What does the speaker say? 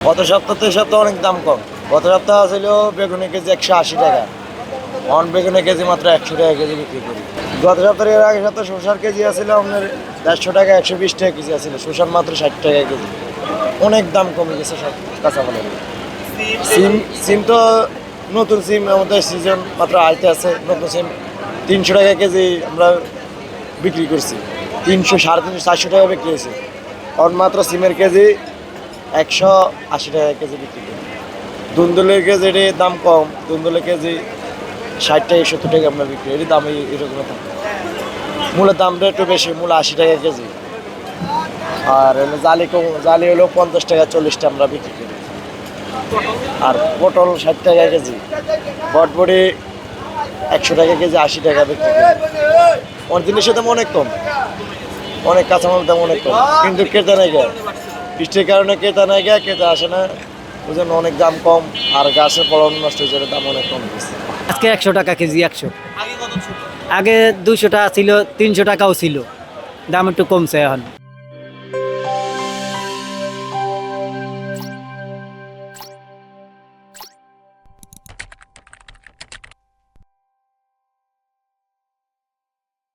গত সপ্তাহ তো এই সপ্তাহ অনেক দাম কম। গত সপ্তাহ ছিল বেগুনের কেজি 180 টাকা, অন বেগুনের কেজি মাত্র 100 টাকা কেজি বিক্রি করি। গত সপ্তাহে এর আগে সপ্তাহে শসার কেজি আছিল আপনার 150 টাকা, 120 টাকা কেজি আছিল। শসার মাত্র 60 টাকা কেজি। অনেক দাম কমে গেছে সব কাঁচামালের। সিম সিম তো নতুন সিম আমাদের সিজন মাত্র আইতে আছে। নতুন সিম 300 টাকা কেজি আমরা বিক্রি করছি। 300, 350, 400 টাকা বিক্রি হয়েছে। অন মাত্র সিমের কেজি 180 টাকা কেজি বিক্রি করি। দুন্দুলের কেজি এটির দাম কম। দুন্দুলের কেজি 60 টাকা, 70 টাকা আমরা বিক্রি করি। এটির দাম এরকম দাম। মূলের দামটা একটু বেশি, মূল 80 টাকা কেজি। আর হলো জালি হলো 50 টাকা, 40 টাকা আমরা বিক্রি করি। আর পটল 60 টাকা কেজি। বটবড়ি 100 টাকা কেজি, 80 টাকা বিক্রি করি। অনেক জিনিসের দাম অনেক কম, অনেক কাঁচামালের দাম অনেক কম, কিন্তু ক্রেতা নাই গা। বৃষ্টির কারণে ক্রেতা নাই গা, ক্রেতা আসে না, ওই জন্য অনেক দাম কম। আর গাছের ফলন নষ্ট হয়েছে, দাম অনেক কম গেছে। আজকে 100 টাকা কেজি 100। আগে 200 টাকা ছিল, 300 টাকাও ছিল, দাম একটু কমছে এখন।